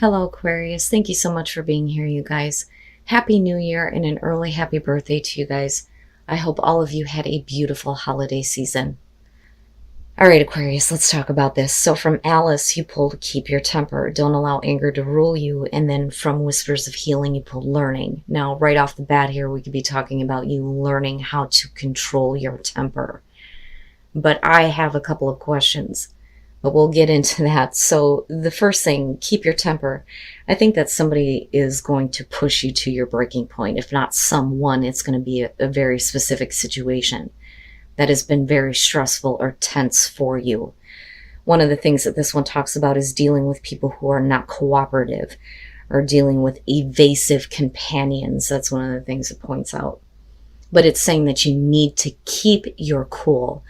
Hello, Aquarius. Thank you so much for being here, you guys. Happy New Year and an early happy birthday to you guys. I hope all of you had a beautiful holiday season. All right, Aquarius, let's talk about this. So from Alice, you pulled Keep Your Temper. Don't allow anger to rule you. And then from Whispers of Healing, you pulled Learning. Now, right off the bat here, we could be talking about you learning how to control your temper. But I have a couple of questions. But we'll get into that. So the first thing, keep your temper. I think that somebody is going to push you to your breaking point. If not someone, it's going to be a very specific situation that has been very stressful or tense for you. One of the things that this one talks about is dealing with people who are not cooperative or dealing with evasive companions. That's one of the things it points out. But it's saying that you need to keep your cool.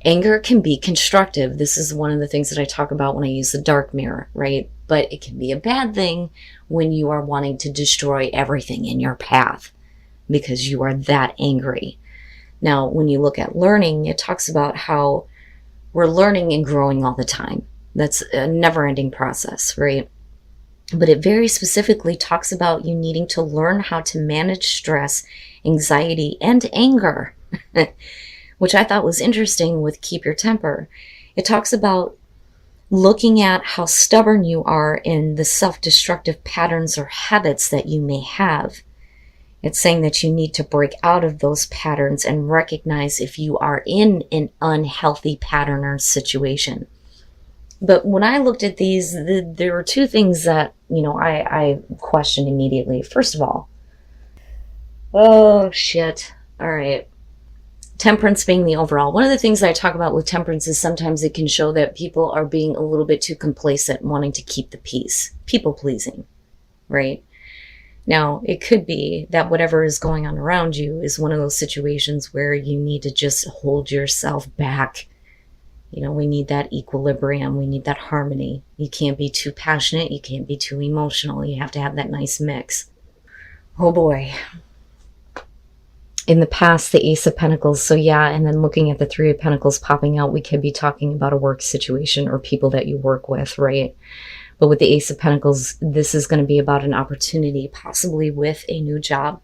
Anger can be constructive. This is one of the things that I talk about when I use the dark mirror, right? But it can be a bad thing when you are wanting to destroy everything in your path because you are that angry. Now, when you look at learning, it talks about how we're learning and growing all the time. That's a never-ending process, right? But it very specifically talks about you needing to learn how to manage stress, anxiety, and anger. Which I thought was interesting with Keep Your Temper. It talks about looking at how stubborn you are in the self-destructive patterns or habits that you may have. It's saying that you need to break out of those patterns and recognize if you are in an unhealthy pattern or situation. But when I looked at these, there were two things that, I questioned immediately. First of all, oh shit, all right. Temperance being the overall. One of the things that I talk about with temperance is sometimes it can show that people are being a little bit too complacent, wanting to keep the peace. People pleasing, right? Now, it could be that whatever is going on around you is one of those situations where you need to just hold yourself back. We need that equilibrium. We need that harmony. You can't be too passionate. You can't be too emotional. You have to have that nice mix. Oh boy. In the past, the Ace of Pentacles. So yeah, and then looking at the Three of Pentacles popping out, we could be talking about a work situation or people that you work with, right? But with the Ace of Pentacles, this is going to be about an opportunity, possibly with a new job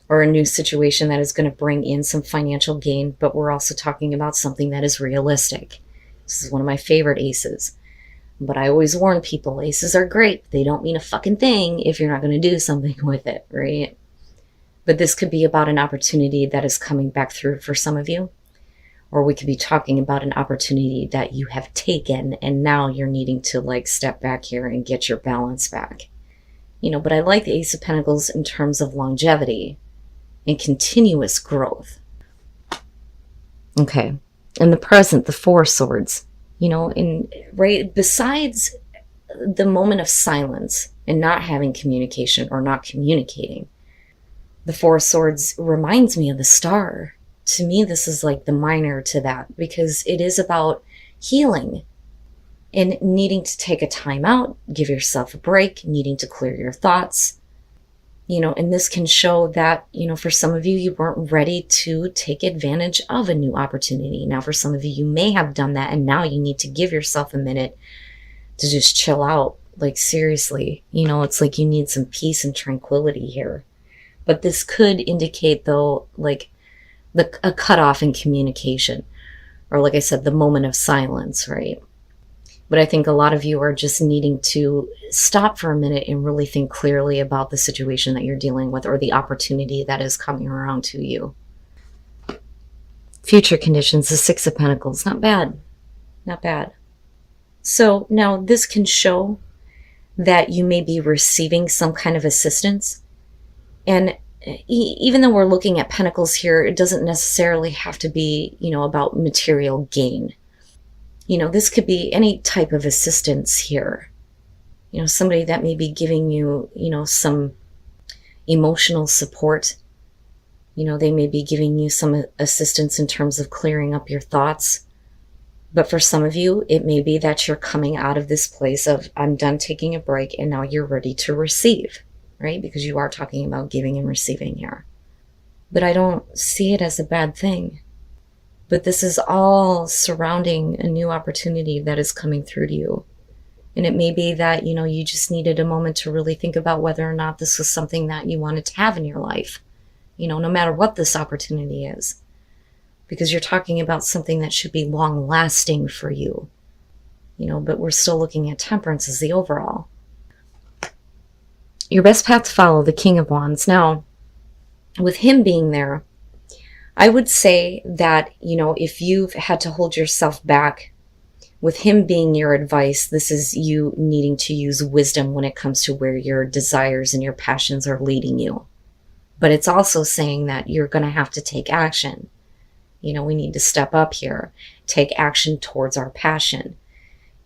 or a new situation that is going to bring in some financial gain. But we're also talking about something that is realistic. This is one of my favorite aces. But I always warn people, aces are great. They don't mean a fucking thing if you're not going to do something with it, right? But this could be about an opportunity that is coming back through for some of you. Or we could be talking about an opportunity that you have taken and now you're needing to step back here and get your balance back. But I like the Ace of Pentacles in terms of longevity and continuous growth. Okay. In the present, the Four of Swords, right besides the moment of silence and not having communication or not communicating, the Four of Swords reminds me of the Star. To me, this is like the minor to that because it is about healing and needing to take a time out, give yourself a break, needing to clear your thoughts. And this can show that, for some of you, you weren't ready to take advantage of a new opportunity. Now, for some of you, you may have done that and now you need to give yourself a minute to just chill out. Seriously, it's like you need some peace and tranquility here. But this could indicate, though, a cutoff in communication. Or like I said, the moment of silence, right? But I think a lot of you are just needing to stop for a minute and really think clearly about the situation that you're dealing with or the opportunity that is coming around to you. Future conditions, the Six of Pentacles. Not bad. Not bad. So now this can show that you may be receiving some kind of assistance. And even though we're looking at pentacles here, it doesn't necessarily have to be, about material gain. This could be any type of assistance here. Somebody that may be giving you, some emotional support. They may be giving you some assistance in terms of clearing up your thoughts. But for some of you, it may be that you're coming out of this place of, I'm done taking a break and now you're ready to receive. Right? Because you are talking about giving and receiving here. But I don't see it as a bad thing. But this is all surrounding a new opportunity that is coming through to you. And it may be that, you just needed a moment to really think about whether or not this was something that you wanted to have in your life, no matter what this opportunity is. Because you're talking about something that should be long lasting for you, but we're still looking at temperance as the overall. Your best path to follow, the King of Wands. Now, with him being there, I would say that, if you've had to hold yourself back, with him being your advice, this is you needing to use wisdom when it comes to where your desires and your passions are leading you. But it's also saying that you're going to have to take action. We need to step up here, take action towards our passion.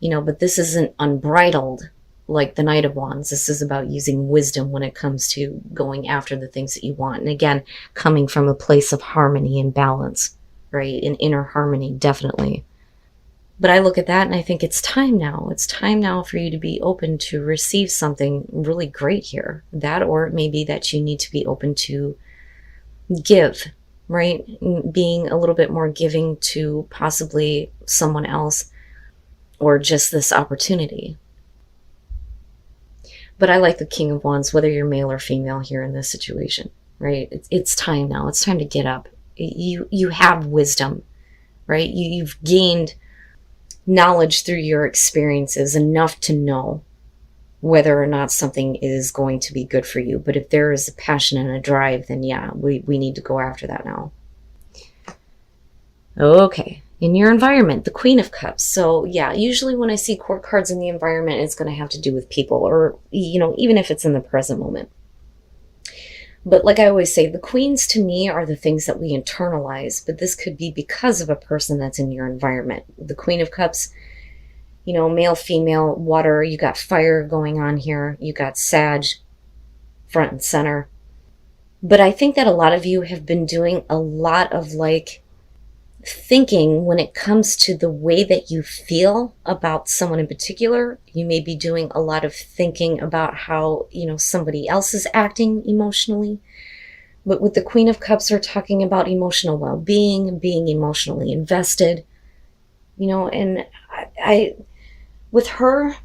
But this isn't unbridled like the Knight of Wands. This is about using wisdom when it comes to going after the things that you want. And again, coming from a place of harmony and balance, right? An inner harmony, definitely. But I look at that and I think it's time now. It's time now for you to be open to receive something really great here. That, or it may be that you need to be open to give, right? Being a little bit more giving to possibly someone else or just this opportunity. But I like the King of Wands, whether you're male or female here in this situation, right? It's time now. It's time to get up. You have wisdom, right? You've gained knowledge through your experiences enough to know whether or not something is going to be good for you. But if there is a passion and a drive, then yeah, we need to go after that now. Okay, in your environment, the Queen of Cups. So yeah, usually when I see court cards in the environment, it's going to have to do with people, or, even if it's in the present moment. But like I always say, the queens to me are the things that we internalize, but this could be because of a person that's in your environment. The Queen of Cups, male, female, water, you got fire going on here. You got Sag front and center. But I think that a lot of you have been doing a lot of thinking when it comes to the way that you feel about someone in particular. You may be doing a lot of thinking about how, somebody else is acting emotionally. But with the Queen of Cups, we're talking about emotional well-being, being emotionally invested, and I with her,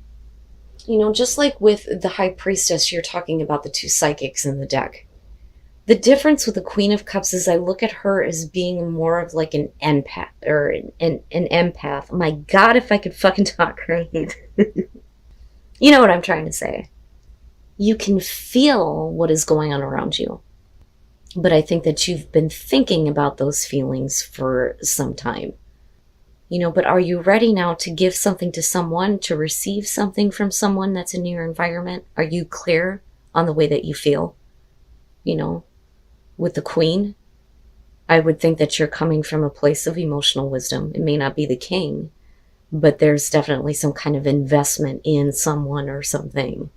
just like with the High Priestess, you're talking about the two psychics in the deck. The difference with the Queen of Cups is I look at her as being more of like an empath, or an empath. My God, if I could fucking talk right. You know what I'm trying to say. You can feel what is going on around you. But I think that you've been thinking about those feelings for some time. But are you ready now to give something to someone, to receive something from someone that's in your environment? Are you clear on the way that you feel? With the Queen, I would think that you're coming from a place of emotional wisdom. It may not be the King, but there's definitely some kind of investment in someone or something.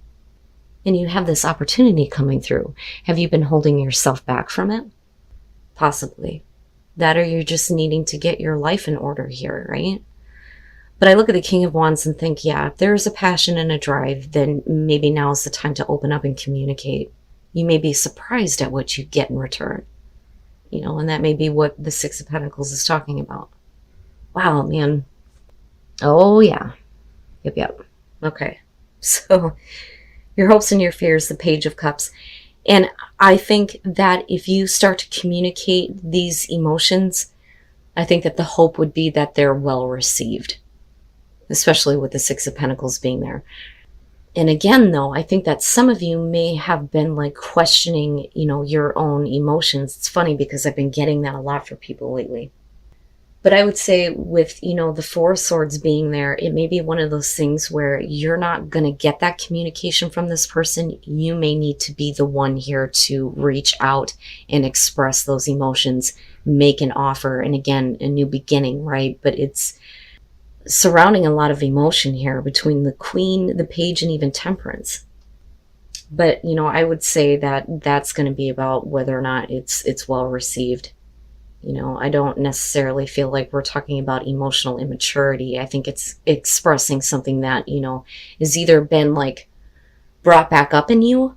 And you have this opportunity coming through. Have you been holding yourself back from it? Possibly. That, or you're just needing to get your life in order here, right? But I look at the King of Wands and think, yeah, if there's a passion and a drive, then maybe now is the time to open up and communicate. You may be surprised at what you get in return, and that may be what the Six of Pentacles is talking about. Wow, man. Oh, yeah. Yep. Okay. So your hopes and your fears, the Page of Cups. And I think that if you start to communicate these emotions, I think that the hope would be that they're well received, especially with the Six of Pentacles being there. And again, though, I think that some of you may have been questioning, your own emotions. It's funny because I've been getting that a lot for people lately. But I would say with, the Four of Swords being there, it may be one of those things where you're not going to get that communication from this person. You may need to be the one here to reach out and express those emotions, make an offer, and again, a new beginning, right? But it's surrounding a lot of emotion here between the Queen, the Page, and even Temperance. But, I would say that that's going to be about whether or not it's well received. I don't necessarily feel like we're talking about emotional immaturity. I think it's expressing something that, is either been brought back up in you,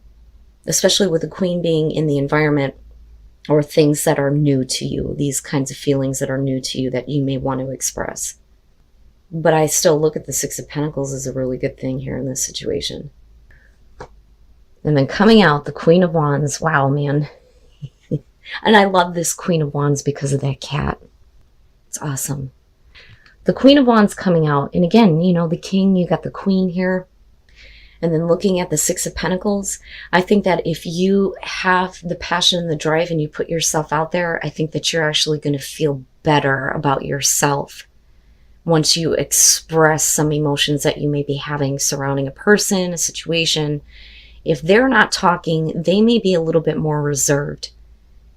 especially with the Queen being in the environment, or things that are new to you, these kinds of feelings that are new to you that you may want to express. But I still look at the Six of Pentacles as a really good thing here in this situation. And then coming out, the Queen of Wands. Wow, man. And I love this Queen of Wands because of that cat. It's awesome. The Queen of Wands coming out. And again, you know, the King, you got the Queen here. And then looking at the Six of Pentacles, I think that if you have the passion and the drive and you put yourself out there, I think that you're actually going to feel better about yourself once you express some emotions that you may be having surrounding a person, a situation. If they're not talking, they may be a little bit more reserved.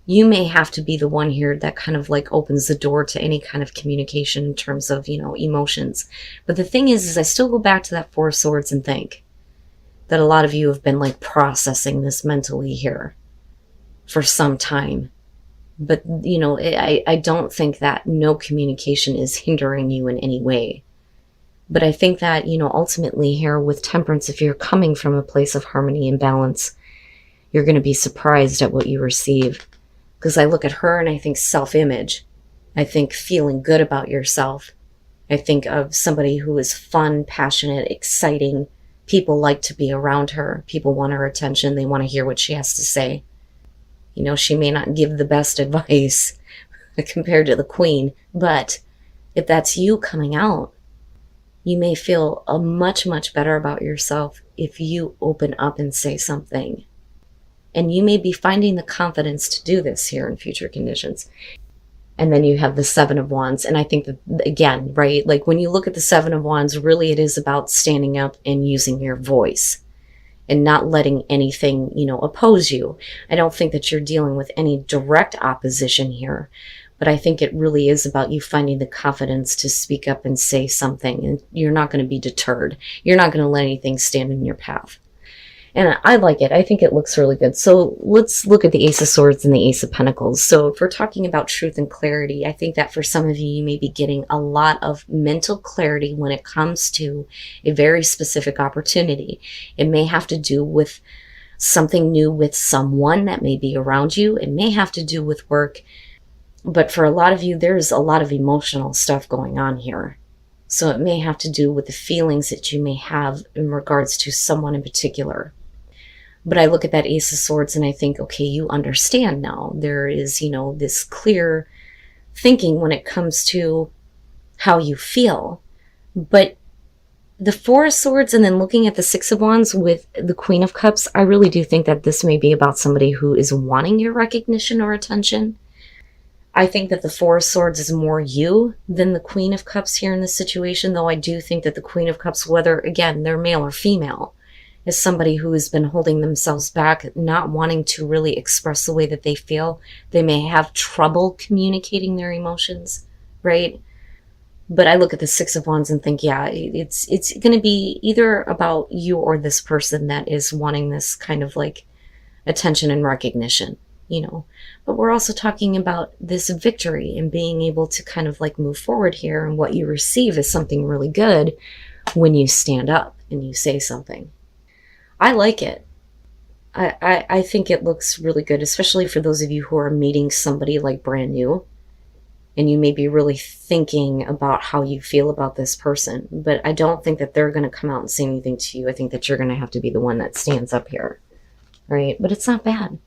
You may have to be the one here that kind of like opens the door to any kind of communication in terms of, you know, emotions. But the thing is I still go back to that Four of Swords and think that a lot of you have been like processing this mentally here for some time. But, you know, I don't think that no communication is hindering you in any way. But I think that, you know, ultimately here with Temperance, if you're coming from a place of harmony and balance, you're going to be surprised at what you receive. Because I look at her and I think self-image. I think feeling good about yourself. I think of somebody who is fun, passionate, exciting. People like to be around her. People want her attention. They want to hear what she has to say. You know, she may not give the best advice compared to the Queen, but if that's you coming out, you may feel much, much better about yourself if you open up and say something. And you may be finding the confidence to do this here in future conditions. And then you have the Seven of Wands. And I think that, again, right, like when you look at the Seven of Wands, really it is about standing up and using your voice and not letting anything, you know, oppose you. I don't think that you're dealing with any direct opposition here, but I think it really is about you finding the confidence to speak up and say something, and you're not going to be deterred. You're not going to let anything stand in your path. And I like it. I think it looks really good. So let's look at the Ace of Swords and the Ace of Pentacles. So if we're talking about truth and clarity, I think that for some of you, you may be getting a lot of mental clarity when it comes to a very specific opportunity. It may have to do with something new with someone that may be around you. It may have to do with work. But for a lot of you, there's a lot of emotional stuff going on here. So it may have to do with the feelings that you may have in regards to someone in particular. But I look at that Ace of Swords and I think, okay, you understand now. There is, you know, this clear thinking when it comes to how you feel. But the Four of Swords and then looking at the Six of Wands with the Queen of Cups, I really do think that this may be about somebody who is wanting your recognition or attention. I think that the Four of Swords is more you than the Queen of Cups here in this situation, though I do think that the Queen of Cups, whether, again, they're male or female, is somebody who has been holding themselves back, not wanting to really express the way that they feel. They may have trouble communicating their emotions, right? But I look at the Six of Wands and think, yeah, it's going to be either about you or this person that is wanting this kind of like attention and recognition, you know. But we're also talking about this victory and being able to kind of like move forward here, and what you receive is something really good when you stand up and you say something. I like it. I think it looks really good, especially for those of you who are meeting somebody like brand new and you may be really thinking about how you feel about this person. But I don't think that they're going to come out and say anything to you. I think that you're going to have to be the one that stands up here, right? But it's not bad. And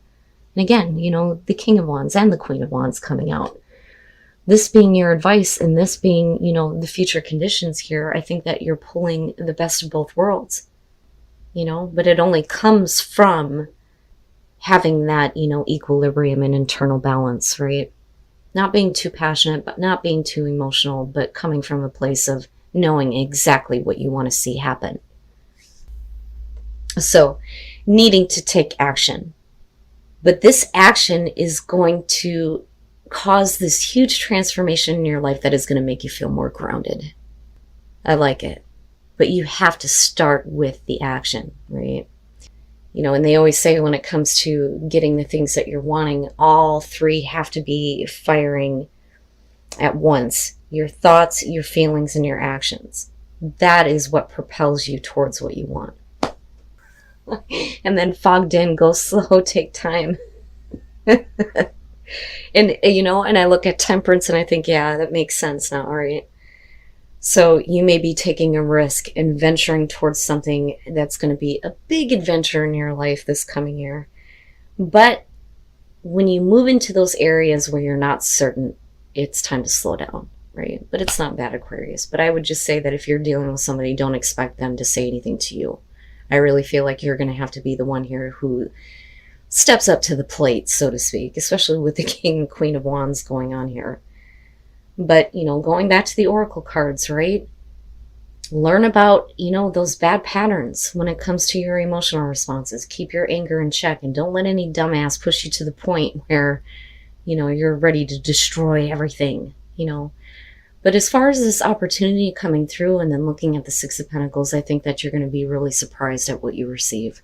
again, you know, the King of Wands and the Queen of Wands coming out. This being your advice and this being, you know, the future conditions here, I think that you're pulling the best of both worlds. You know, but it only comes from having that, you know, equilibrium and internal balance, right? Not being too passionate, but not being too emotional, but coming from a place of knowing exactly what you want to see happen. So, needing to take action. But this action is going to cause this huge transformation in your life that is going to make you feel more grounded. I like it. But you have to start with the action, right? You know, and they always say when it comes to getting the things that you're wanting, all three have to be firing at once. Your thoughts, your feelings, and your actions. That is what propels you towards what you want. And then fogged in, go slow, take time. And, you know, and I look at Temperance and I think, yeah, that makes sense now, right? So you may be taking a risk and venturing towards something that's going to be a big adventure in your life this coming year. But when you move into those areas where you're not certain, it's time to slow down, right? But it's not bad, Aquarius. But I would just say that if you're dealing with somebody, don't expect them to say anything to you. I really feel like you're going to have to be the one here who steps up to the plate, so to speak, especially with the King and Queen of Wands going on here. But, going back to the Oracle cards, right? Learn about, those bad patterns when it comes to your emotional responses. Keep your anger in check and don't let any dumbass push you to the point where, you're ready to destroy everything, But as far as this opportunity coming through and then looking at the Six of Pentacles, I think that you're going to be really surprised at what you receive.